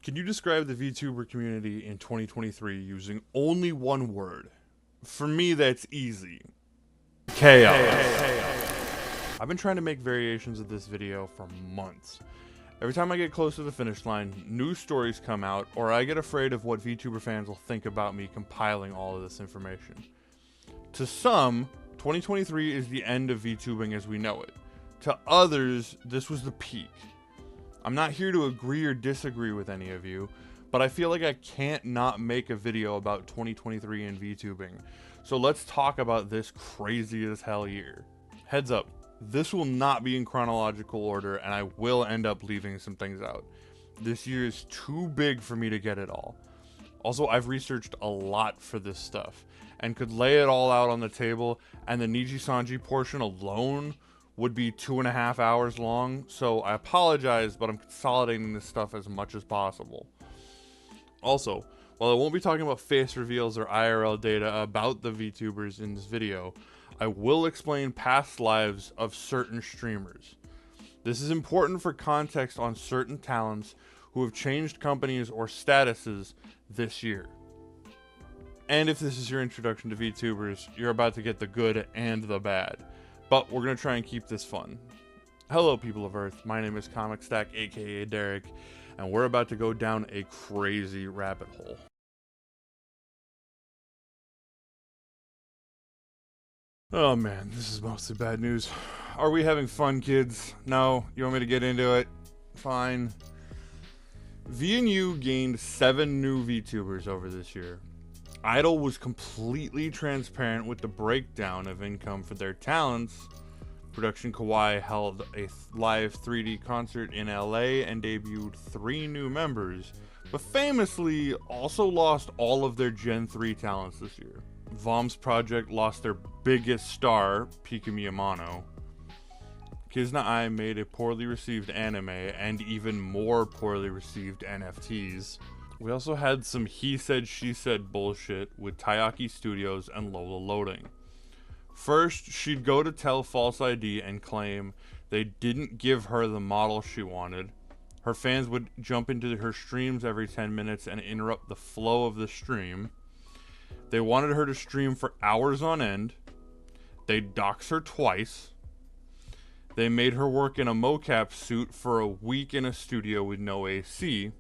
Can you describe the VTuber community in 2023 using only one word? For me, that's easy. Chaos. I've been trying to make variations of this video for months. Every time I get close to the finish line, new stories come out, or I get afraid of what VTuber fans will think about me compiling all of this information. To some, 2023 is the end of VTubing as we know it. To others, this was the peak. I'm not here to agree or disagree with any of you, but I feel like I can't not make a video about 2023 and VTubing. So let's talk about this crazy as hell year. Heads up, this will not be in chronological order and I will end up leaving some things out. This year is too big for me to get it all. Also, I've researched a lot for this stuff and could lay it all out on the table, and the Nijisanji portion alone would be 2.5 hours long, so I apologize, but I'm consolidating this stuff as much as possible. Also, while I won't be talking about face reveals or IRL data about the VTubers in this video, I will explain past lives of certain streamers. This is important for context on certain talents who have changed companies or statuses this year. And if this is your introduction to VTubers, you're about to get the good and the bad. But we're going to try and keep this fun. Hello, people of Earth. My name is Comic Stack, aka Derek, and we're about to go down a crazy rabbit hole. Oh man, this is mostly bad news. Are we having fun, kids? No? You want me to get into it? Fine. VNU gained 7 new VTubers over this year. Idol was completely transparent with the breakdown of income for their talents. Production Kawaii held a live 3D concert in LA and debuted 3 new members, but famously also lost all of their Gen 3 talents this year. Vom's project lost their biggest star, Pikami Amano. Kizna Ai made a poorly received anime and even more poorly received NFTs. We also had some he said she said bullshit with Taiyaki Studios and Lola Loading. First, she'd go to tell False ID and claim they didn't give her the model she wanted. Her fans would jump into her streams every 10 minutes and interrupt the flow of the stream. They wanted her to stream for hours on end. They'd dox her twice. They made her work in a mocap suit for a week in a studio with no AC.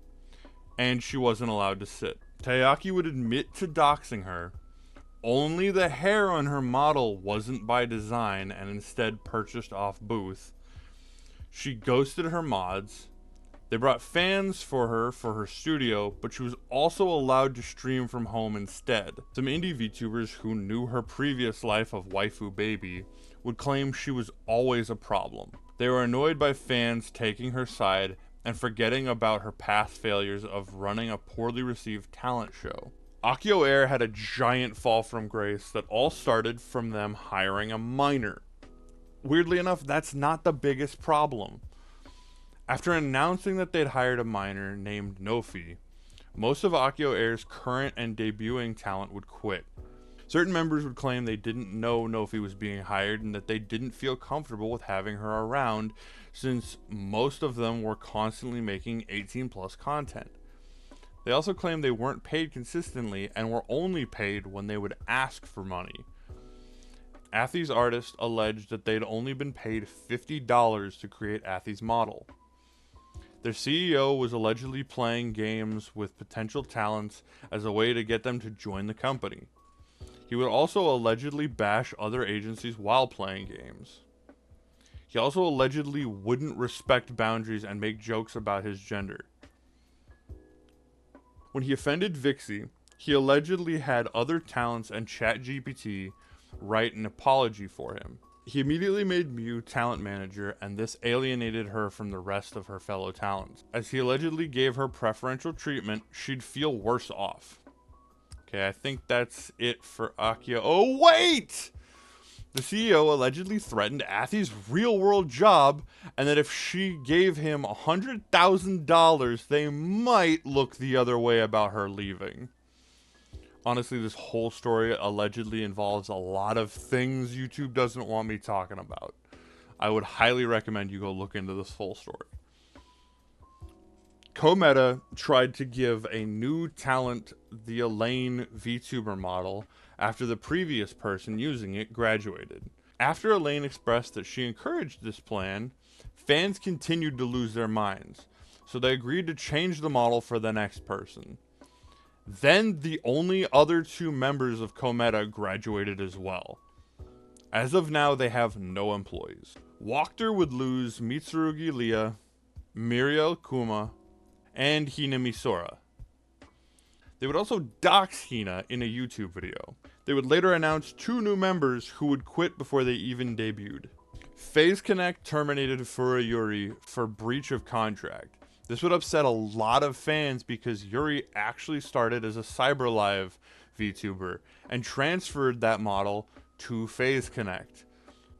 And she wasn't allowed to sit. Taiyaki would admit to doxing her. Only the hair on her model wasn't by design and instead purchased off booth. She ghosted her mods. They brought fans for her studio, but she was also allowed to stream from home instead. Some indie VTubers who knew her previous life of waifu baby would claim she was always a problem. They were annoyed by fans taking her side and forgetting about her past failures of running a poorly received talent show. Akio Air had a giant fall from grace that all started from them hiring a minor. Weirdly enough, that's not the biggest problem. After announcing that they'd hired a minor named Nofi, most of Akio Air's current and debuting talent would quit. Certain members would claim they didn't know Nofi was being hired and that they didn't feel comfortable with having her around since most of them were constantly making 18+ content. They also claimed they weren't paid consistently and were only paid when they would ask for money. Athy's artist alleged that they'd only been paid $50 to create Athy's model. Their CEO was allegedly playing games with potential talents as a way to get them to join the company. He would also allegedly bash other agencies while playing games. He also allegedly wouldn't respect boundaries and make jokes about his gender. When he offended Vixie, he allegedly had other talents and ChatGPT write an apology for him. He immediately made Mew talent manager, and this alienated her from the rest of her fellow talents. As he allegedly gave her preferential treatment, she'd feel worse off. Okay, I think that's it for Akio. Oh, wait! The CEO allegedly threatened Athy's real-world job, and that if she gave him $100,000, they might look the other way about her leaving. Honestly, this whole story allegedly involves a lot of things YouTube doesn't want me talking about. I would highly recommend you go look into this full story. Kometa tried to give a new talent the Elaine VTuber model after the previous person using it graduated. After Elaine expressed that she encouraged this plan, fans continued to lose their minds, so they agreed to change the model for the next person. Then the only other two members of Kometa graduated as well. As of now, they have no employees. Wachter would lose Mitsurugi Lia, Muriel Kuma, and Hina Misora. They would also dox Hina in a YouTube video. They would later announce two new members who would quit before they even debuted. FaZe Connect terminated Furayuri for breach of contract. This would upset a lot of fans because Yuri actually started as a CyberLive VTuber and transferred that model to FaZe Connect.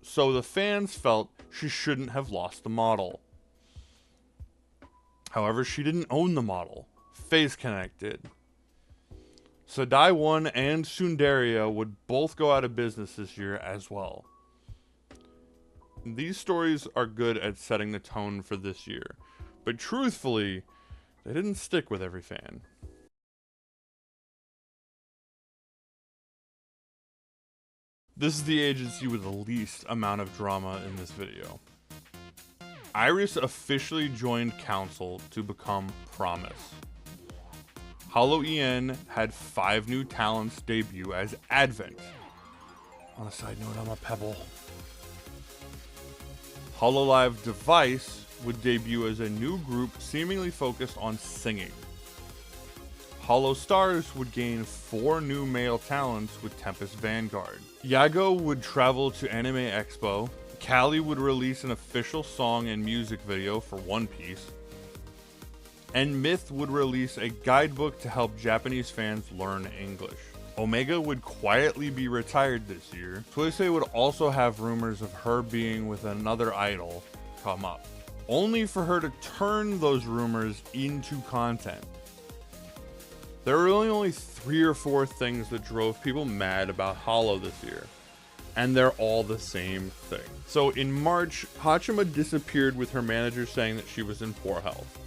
So the fans felt she shouldn't have lost the model. However, she didn't own the model. FaZe Connect did. Sadai 1 and Sundaria would both go out of business this year as well. These stories are good at setting the tone for this year, but truthfully, they didn't stick with every fan. This is the agency with the least amount of drama in this video. Iris officially joined Council to become Promise. HoloEN had 5 new talents debut as Advent. On a side note, I'm a pebble. Hololive Device would debut as a new group seemingly focused on singing. Holo Stars would gain 4 new male talents with Tempest Vanguard. Yago would travel to Anime Expo. Callie would release an official song and music video for One Piece. And Myth would release a guidebook to help Japanese fans learn English. Omega would quietly be retired this year. Toysei would also have rumors of her being with another idol come up, only for her to turn those rumors into content. There were really only 3 or 4 things that drove people mad about Holo this year, and they're all the same thing. So in March, Hachima disappeared with her manager saying that she was in poor health.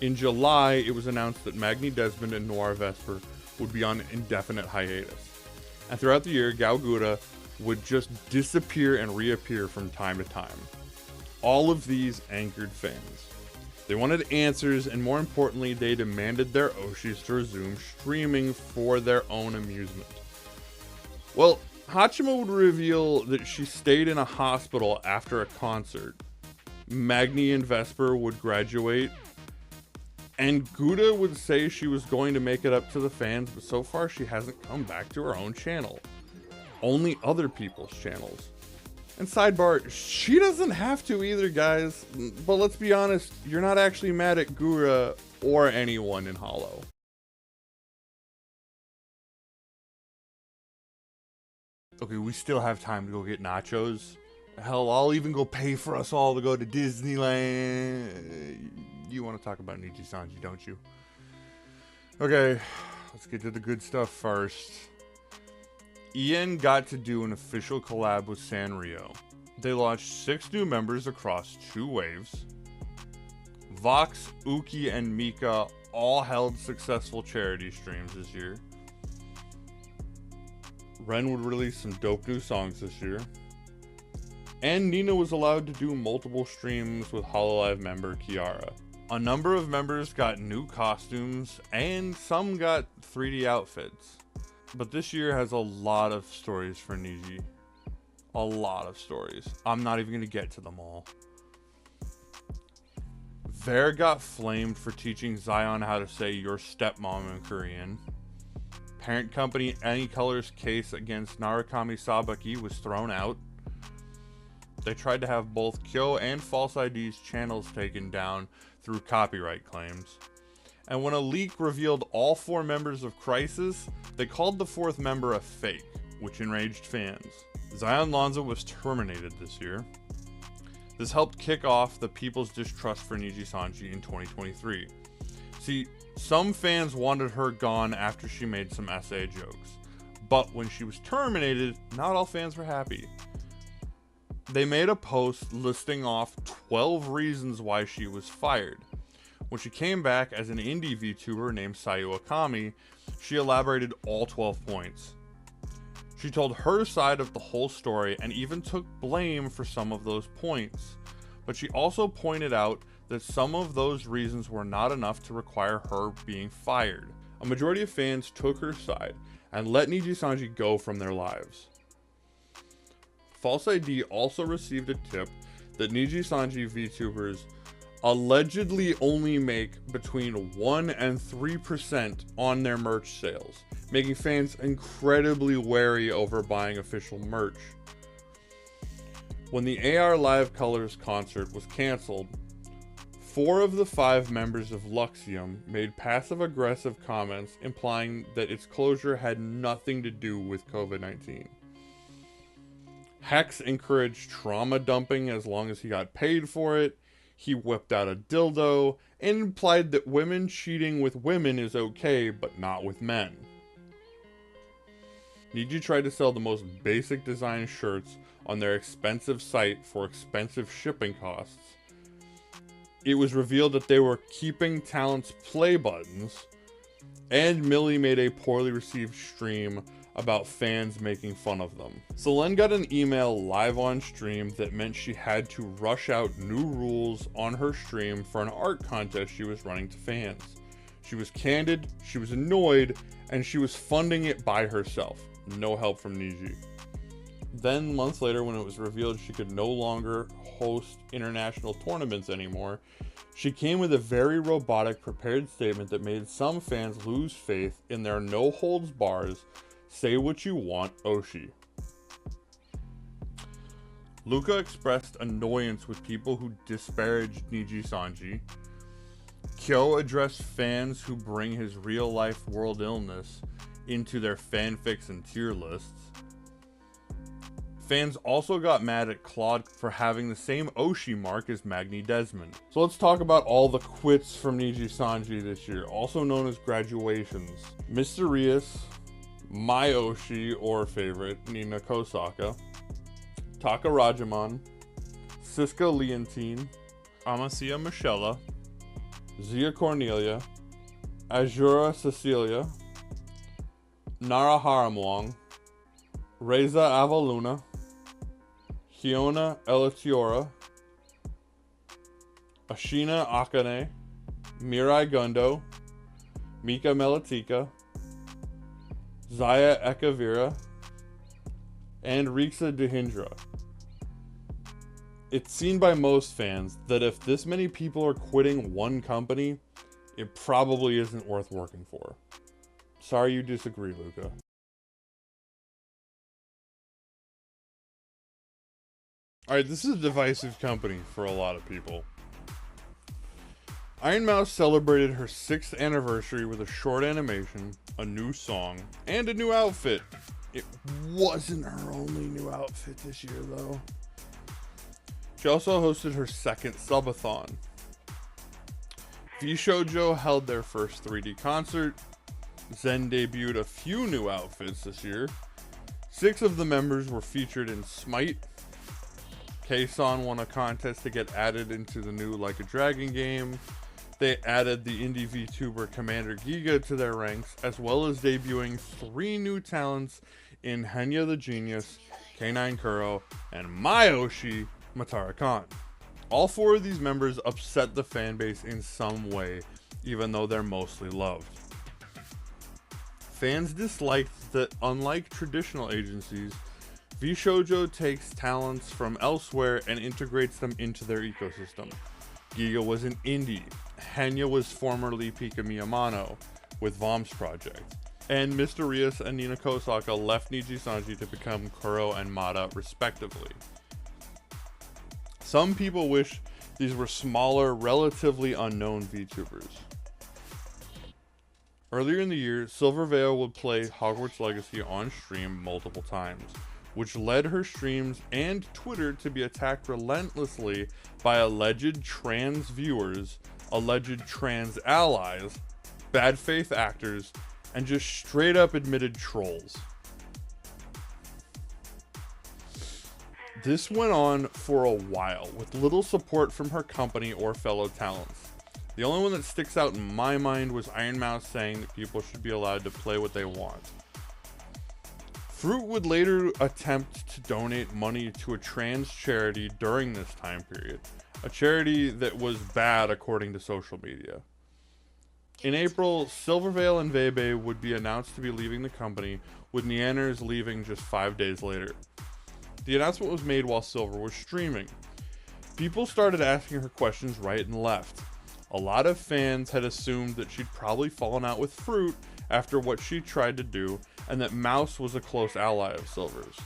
In July, it was announced that Magni Desmond and Noir Vesper would be on indefinite hiatus. And throughout the year, Gaogura would just disappear and reappear from time to time. All of these angered fans. They wanted answers, and more importantly, they demanded their Oshis to resume streaming for their own amusement. Well, Hachima would reveal that she stayed in a hospital after a concert. Magni and Vesper would graduate, and Gouda would say she was going to make it up to the fans, but so far she hasn't come back to her own channel. Only other people's channels. And sidebar, she doesn't have to either, guys. But let's be honest, you're not actually mad at Gura or anyone in Holo. Okay, we still have time to go get nachos. Hell, I'll even go pay for us all to go to Disneyland. You want to talk about Nijisanji, don't you? Okay, let's get to the good stuff first. Ian got to do an official collab with Sanrio. They launched 6 new members across 2 waves. Vox, Uki, and Mika all held successful charity streams this year. Ren would release some dope new songs this year. And Nina was allowed to do multiple streams with Hololive member Kiara. A number of members got new costumes, and some got 3D outfits. But this year has a lot of stories for Niji. A lot of stories. I'm not even going to get to them all. Ver got flamed for teaching Zion how to say your stepmom in Korean. Parent company Anycolor's case against Narukami Sabaki was thrown out. They tried to have both Kyo and False ID's channels taken down through copyright claims. And when a leak revealed all 4 members of Crisis, they called the 4th member a fake, which enraged fans. Zion Lanza was terminated this year. This helped kick off the people's distrust for Nijisanji in 2023. See, some fans wanted her gone after she made some SA jokes, but when she was terminated, not all fans were happy. They made a post listing off 12 reasons why she was fired, When she came back as an indie VTuber named Sayu Akami, she elaborated all 12 points. She told her side of the whole story and even took blame for some of those points. But she also pointed out that some of those reasons were not enough to require her being fired. A majority of fans took her side and let Nijisanji go from their lives. False ID also received a tip that Nijisanji VTubers allegedly only make between 1 and 3% on their merch sales, making fans incredibly wary over buying official merch. When the AR Live Colors concert was cancelled, 4 of the 5 members of Luxium made passive-aggressive comments implying that its closure had nothing to do with COVID-19. Hex encouraged trauma dumping as long as he got paid for it. He whipped out a dildo and implied that women cheating with women is okay, but not with men. Niji tried to sell the most basic design shirts on their expensive site for expensive shipping costs. It was revealed that they were keeping talents' play buttons, and Millie made a poorly received stream about fans making fun of them. Selene got an email live on stream that meant she had to rush out new rules on her stream for an art contest she was running to fans. She was candid, she was annoyed, and she was funding it by herself. No help from Niji. Then, months later, when it was revealed she could no longer host international tournaments anymore, she came with a very robotic, prepared statement that made some fans lose faith in their no-holds-bars, say what you want Oshi. Luca expressed annoyance with people who disparaged Nijisanji. Kyo addressed fans who bring his real-life world illness into their fanfics and tier lists. Fans also got mad at Claude for having the same Oshi mark as Magni Desmond. So let's talk about all the quits from Nijisanji this year, also known as graduations. Mysterious, my Oshi or favorite, Nina Kosaka, Taka Rajaman, Siska Leontine, Amasia Michela, Zia Cornelia, Azura Cecilia, Nara Haramwong, Reza Avaluna, Hiona Elatiora, Ashina Akane, Mirai Gundo, Mika Melatika, Zaya Ekavira, and Rixa Dehindra. It's seen by most fans that if this many people are quitting one company, it probably isn't worth working for. Sorry you disagree, Luca. Alright, this is a divisive company for a lot of people. Iron Mouse celebrated her 6th anniversary with a short animation, a new song, and a new outfit. It wasn't her only new outfit this year, though. She also hosted her 2nd subathon. Vshojo held their first 3D concert. Zen debuted a few new outfits this year. 6 of the members were featured in Smite. K-San won a contest to get added into the new Like a Dragon game. They added the indie VTuber Commander Giga to their ranks, as well as debuting 3 new talents in Henya the Genius, K9 Kuro, and Myoshi Matara Khan. All 4 of these members upset the fanbase in some way, even though they're mostly loved. Fans disliked that, unlike traditional agencies, Vshojo takes talents from elsewhere and integrates them into their ecosystem. Giga was an indie. Henya was formerly Pika Miyamano with Vom's project. And Mysterious and Nina Kosaka left Nijisanji to become Kuro and Mata respectively. Some people wish these were smaller, relatively unknown VTubers. Earlier in the year, Silverveil would play Hogwarts Legacy on stream multiple times, which led her streams and Twitter to be attacked relentlessly by alleged trans viewers, alleged trans allies, bad faith actors, and just straight up admitted trolls. This went on for a while, with little support from her company or fellow talents. The only one that sticks out in my mind was Iron Mouse saying that people should be allowed to play what they want. Fruit would later attempt to donate money to a trans charity during this time period, a charity that was bad according to social media. In April, Silvervale and Vebe would be announced to be leaving the company, with Neanners leaving just 5 days later. The announcement was made while Silver was streaming. People started asking her questions right and left. A lot of fans had assumed that she'd probably fallen out with Fruit after what she tried to do, and that Mouse was a close ally of Silver's.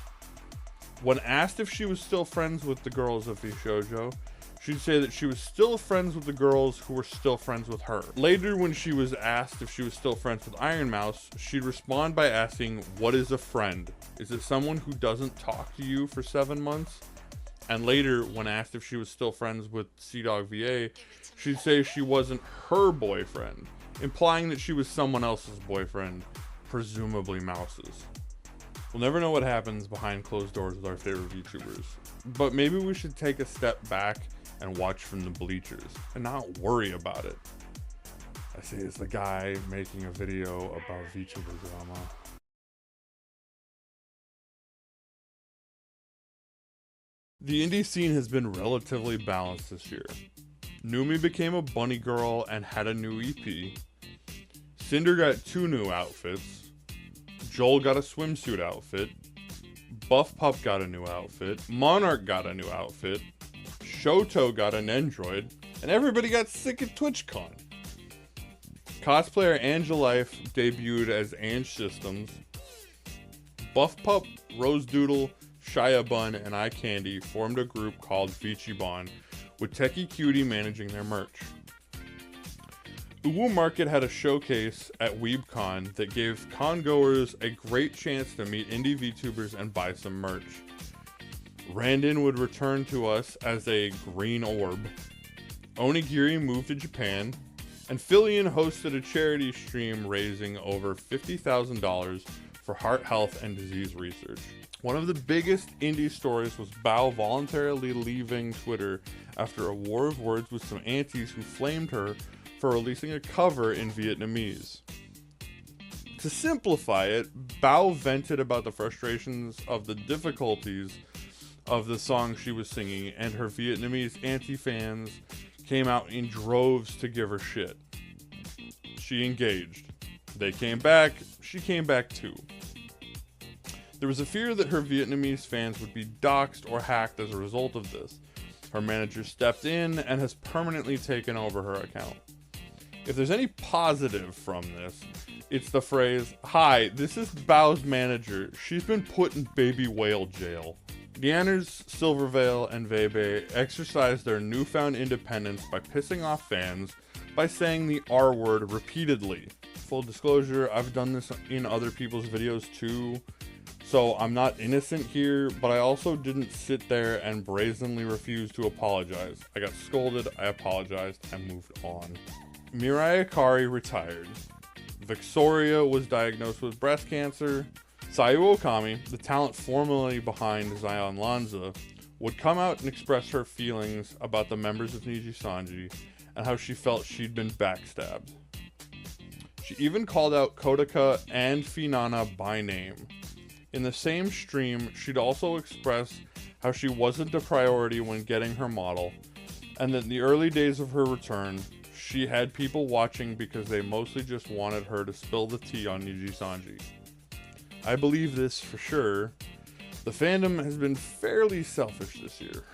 When asked if she was still friends with the girls of Vshojo, she'd say that she was still friends with the girls who were still friends with her. Later, when she was asked if she was still friends with Iron Mouse, she'd respond by asking, "What is a friend? Is it someone who doesn't talk to you for 7 months?" And later, when asked if she was still friends with Seadog VA, she'd say she wasn't her boyfriend, implying that she was someone else's boyfriend, presumably Mouse's. We'll never know what happens behind closed doors with our favorite VTubers, but maybe we should take a step back and watch from the bleachers and not worry about it. I say it's the guy making a video about VTuber drama. The indie scene has been relatively balanced this year. Numi became a bunny girl and had a new EP. Cinder got 2 new outfits. Joel got a swimsuit outfit. Buff Pup got a new outfit. Monarch got a new outfit. Shoto got an Android. And everybody got sick at TwitchCon. Cosplayer Angelife debuted as Ange Systems. Buff Pup, Rose Doodle, Shia Bun, and Eye Candy formed a group called Vichibon, with Techie Cutie managing their merch. Uwu Market had a showcase at WeebCon that gave con-goers a great chance to meet indie VTubers and buy some merch. Randon would return to us as a green orb. Onigiri moved to Japan, and Fillion hosted a charity stream raising over $50,000 for heart health and disease research. One of the biggest indie stories was Bao voluntarily leaving Twitter after a war of words with some aunties who flamed her for releasing a cover in Vietnamese. To simplify it, Bao vented about the frustrations of the difficulties of the song she was singing, and her Vietnamese anti-fans came out in droves to give her shit. She engaged. They came back, she came back too. There was a fear that her Vietnamese fans would be doxxed or hacked as a result of this. Her manager stepped in and has permanently taken over her account. If there's any positive from this, it's the phrase, "Hi, this is Bao's manager. She's been put in baby whale jail." Neanners, Silvervale, and Vebe exercised their newfound independence by pissing off fans by saying the R word repeatedly. Full disclosure, I've done this in other people's videos too. So I'm not innocent here, but I also didn't sit there and brazenly refuse to apologize. I got scolded, I apologized, and moved on. Mirai Akari retired. Victoria was diagnosed with breast cancer. Sayu Okami, the talent formerly behind Zion Lanza, would come out and express her feelings about the members of Nijisanji and how she felt she'd been backstabbed. She even called out Kodaka and Finana by name. In the same stream, she'd also express how she wasn't a priority when getting her model, and that in the early days of her return, she had people watching because they mostly just wanted her to spill the tea on Nijisanji. I believe this for sure. The fandom has been fairly selfish this year.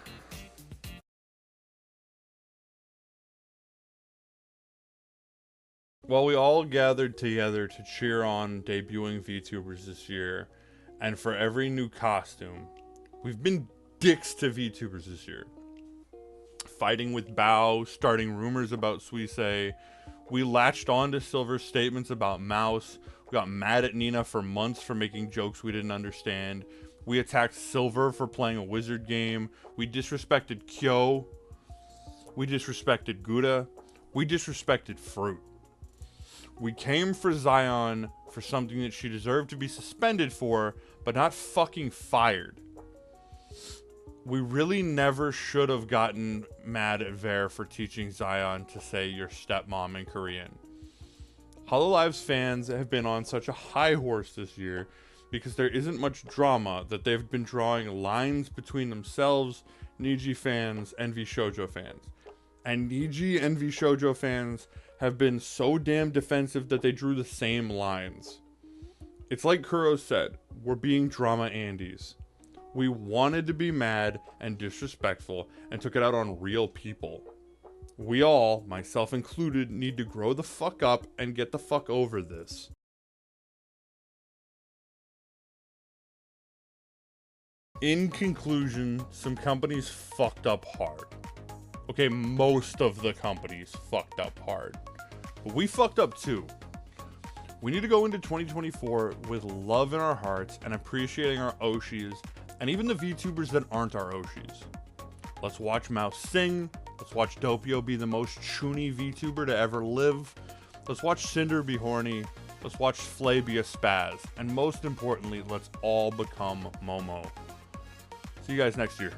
While we all gathered together to cheer on debuting VTubers this year, and for every new costume, we've been dicks to VTubers this year. Fighting with Bao, starting rumors about Suisei. We latched on to Silver's statements about Mouse. We got mad at Nina for months for making jokes we didn't understand. We attacked Silver for playing a wizard game. We disrespected Kyo. We disrespected Gouda. We disrespected Fruit. We came for Zion for something that she deserved to be suspended for, but not fucking fired. We really never should have gotten mad at Ver for teaching Zion to say your stepmom in Korean. Hololive's fans have been on such a high horse this year because there isn't much drama that they've been drawing lines between themselves, Niji fans, and Vshojo fans. And Niji and Vshojo fans have been so damn defensive that they drew the same lines. It's like Kuro said, we're being drama Andes. We wanted to be mad and disrespectful and took it out on real people. We all, myself included, need to grow the fuck up and get the fuck over this. In conclusion, some companies fucked up hard. Okay, most of the companies fucked up hard. But we fucked up too. We need to go into 2024 with love in our hearts and appreciating our Oshis and even the VTubers that aren't our Oshis. Let's watch Mouse sing. Let's watch Doppio be the most chuny VTuber to ever live. Let's watch Cinder be horny. Let's watch Flay be a spaz. And most importantly, let's all become Momo. See you guys next year.